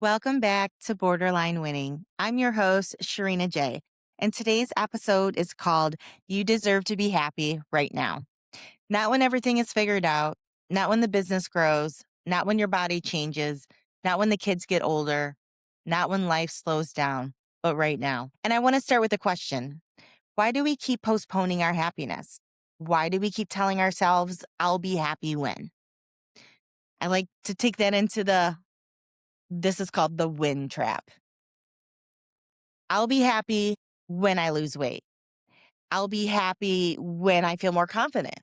Welcome back to Borderline Winning. I'm your host, Sharina J. And today's episode is called You Deserve to Be Happy Right Now. Not when everything is figured out, not when the business grows, not when your body changes, not when the kids get older, not when life slows down, but right now. And I want to start with a question. Why do we keep postponing our happiness? Why do we keep telling ourselves, I'll be happy when? I like to take that into this is called the win trap. I'll be happy when I lose weight. I'll be happy when I feel more confident.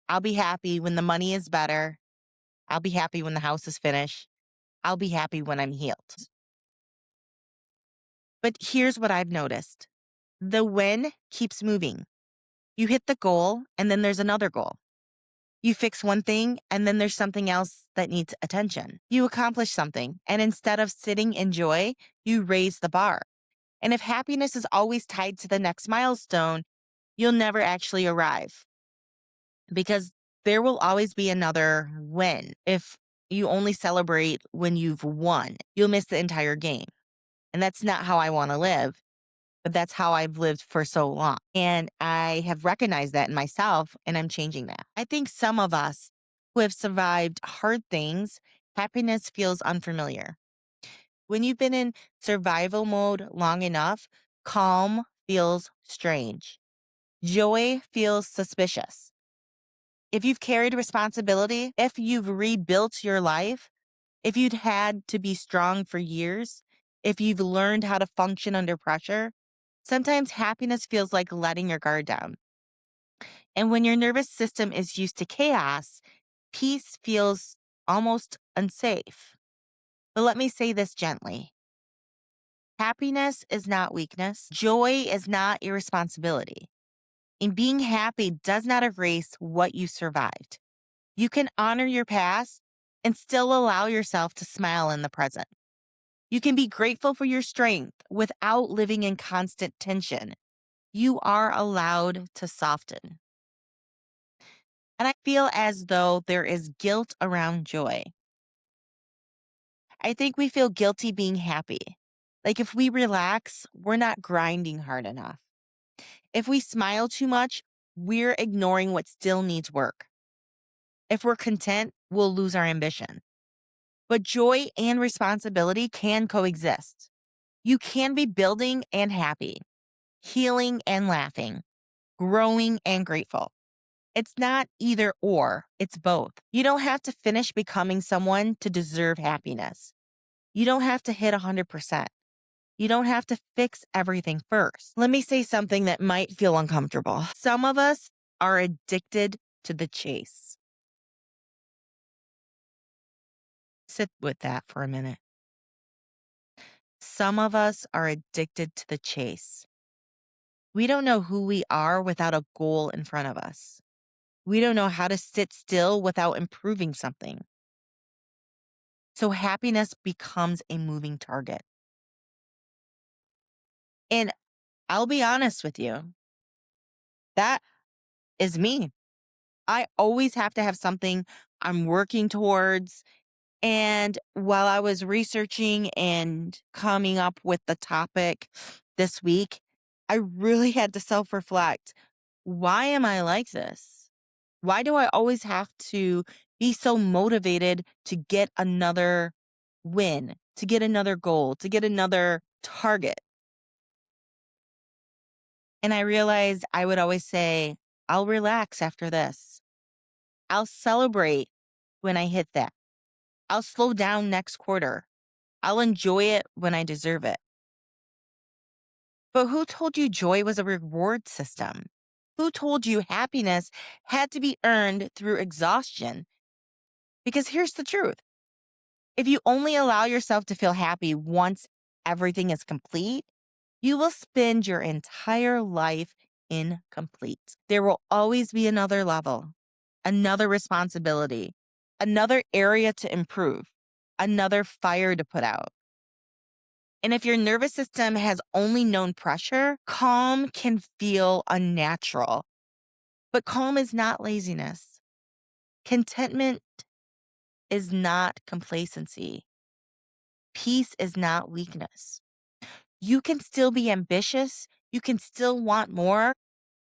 I'll be happy when the money is better. I'll be happy when the house is finished. I'll be happy when I'm healed. But here's what I've noticed. The win keeps moving. You hit the goal and then there's another goal. You fix one thing and then there's something else that needs attention. You accomplish something and instead of sitting in joy, you raise the bar. And if happiness is always tied to the next milestone, you'll never actually arrive because there will always be another win. If you only celebrate when you've won, you'll miss the entire game. And that's not how I want to live, but that's how I've lived for so long. And I have recognized that in myself and I'm changing that. I think some of us who have survived hard things, happiness feels unfamiliar. When you've been in survival mode long enough, calm feels strange. Joy feels suspicious. If you've carried responsibility, if you've rebuilt your life, if you'd had to be strong for years, if you've learned how to function under pressure, sometimes happiness feels like letting your guard down. And when your nervous system is used to chaos, peace feels almost unsafe. But let me say this gently. Happiness is not weakness. Joy is not irresponsibility. And being happy does not erase what you survived. You can honor your past and still allow yourself to smile in the present. You can be grateful for your strength without living in constant tension. You are allowed to soften. And I feel as though there is guilt around joy. I think we feel guilty being happy. Like if we relax, we're not grinding hard enough. If we smile too much, we're ignoring what still needs work. If we're content, we'll lose our ambition. But joy and responsibility can coexist. You can be building and happy, healing and laughing, growing and grateful. It's not either or, it's both. You don't have to finish becoming someone to deserve happiness. You don't have to hit 100%. You don't have to fix everything first. Let me say something that might feel uncomfortable. Some of us are addicted to the chase. Sit with that for a minute. Some of us are addicted to the chase. We don't know who we are without a goal in front of us. We don't know how to sit still without improving something. So happiness becomes a moving target. And I'll be honest with you, that is me. I always have to have something I'm working towards. And while I was researching and coming up with the topic this week, I really had to self reflect. Why am I like this? Why do I always have to be so motivated to get another win, to get another goal, to get another target? And I realized I would always say, I'll relax after this. I'll celebrate when I hit that. I'll slow down next quarter. I'll enjoy it when I deserve it. But who told you joy was a reward system? Who told you happiness had to be earned through exhaustion? Because here's the truth. If you only allow yourself to feel happy once everything is complete, you will spend your entire life incomplete. There will always be another level, another responsibility, another area to improve, another fire to put out. And if your nervous system has only known pressure, calm can feel unnatural. But calm is not laziness. Contentment is not complacency. peace is not weakness. You can still be ambitious. You can still want more.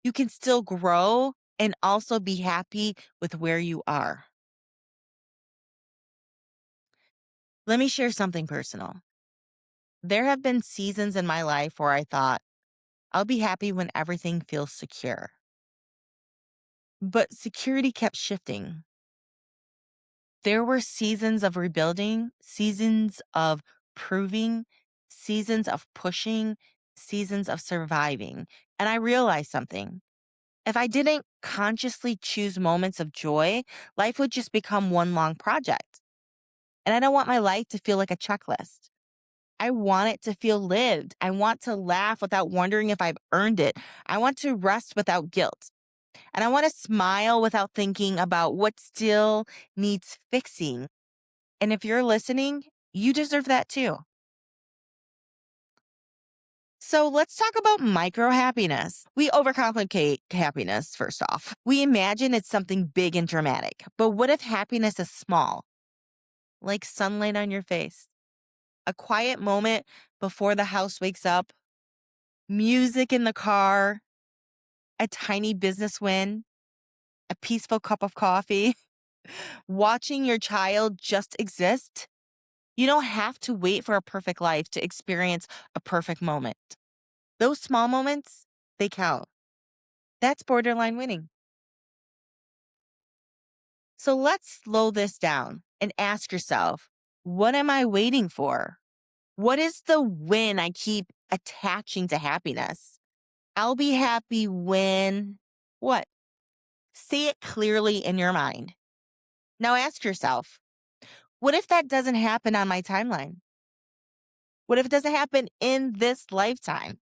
You can still grow and also be happy with where you are. Let me share something personal. There have been seasons in my life where I thought, I'll be happy when everything feels secure. But security kept shifting. There were seasons of rebuilding, seasons of proving, seasons of pushing, seasons of surviving. And I realized something. If I didn't consciously choose moments of joy, life would just become one long project. And I don't want my life to feel like a checklist. I want it to feel lived. I want to laugh without wondering if I've earned it. I want to rest without guilt. And I want to smile without thinking about what still needs fixing. And if you're listening, you deserve that too. So let's talk about micro happiness. We overcomplicate happiness, first off. We imagine it's something big and dramatic. But what if happiness is small, like sunlight on your face, a quiet moment before the house wakes up, music in the car, a tiny business win, a peaceful cup of coffee, watching your child just exist? You don't have to wait for a perfect life to experience a perfect moment. Those small moments, they count. That's borderline winning. So let's slow this down and ask yourself, what am I waiting for? What is the win I keep attaching to happiness? I'll be happy when what? Say it clearly in your mind. Now ask yourself, what if that doesn't happen on my timeline? What if it doesn't happen in this lifetime?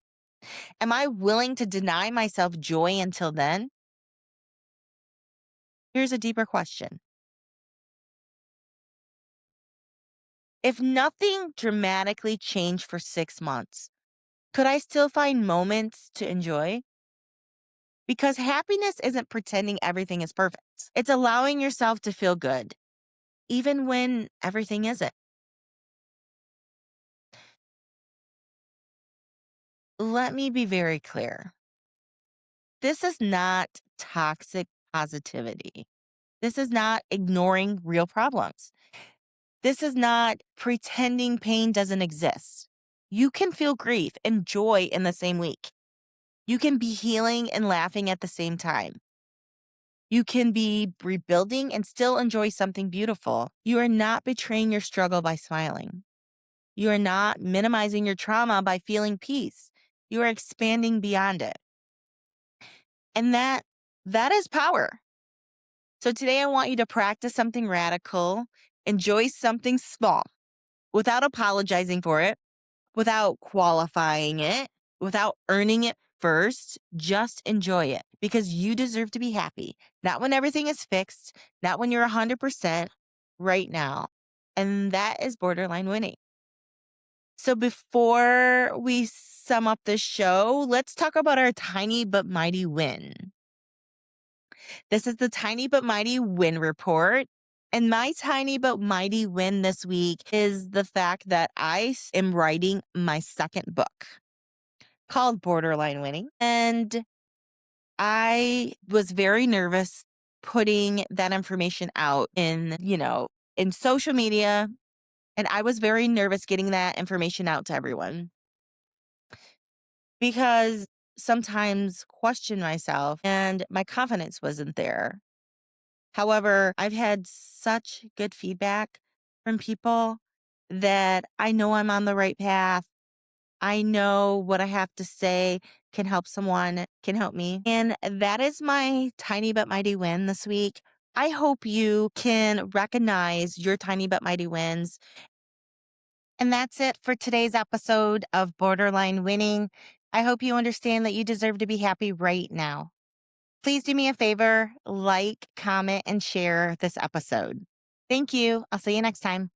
Am I willing to deny myself joy until then? Here's a deeper question. If nothing dramatically changed for 6 months, could I still find moments to enjoy? Because happiness isn't pretending everything is perfect. It's allowing yourself to feel good, even when everything isn't. Let me be very clear. This is not toxic positivity. This is not ignoring real problems. This is not pretending pain doesn't exist. You can feel grief and joy in the same week. You can be healing and laughing at the same time. You can be rebuilding and still enjoy something beautiful. You are not betraying your struggle by smiling. You are not minimizing your trauma by feeling peace. You are expanding beyond it. And that is power. So today I want you to practice something radical, enjoy something small without apologizing for it, without qualifying it, without earning it first. Just enjoy it because you deserve to be happy. Not when everything is fixed, not when you're 100% right now. And that is borderline winning. So before we sum up this show, let's talk about our tiny but mighty win. This is the Tiny But Mighty Win Report. And my tiny but mighty win this week is the fact that am writing my second book called Borderline Winning. And I was very nervous putting that information out in social media. And I was very nervous getting that information out to everyone because sometimes question myself and my confidence wasn't there. However, I've had such good feedback from people that I know I'm on the right path. I know what I have to say can help someone, can help me. And that is my tiny but mighty win this week. I hope you can recognize your tiny but mighty wins. And that's it for today's episode of Borderline Winning. I hope you understand that you deserve to be happy right now. Please do me a favor, like, comment, and share this episode. Thank you. I'll see you next time.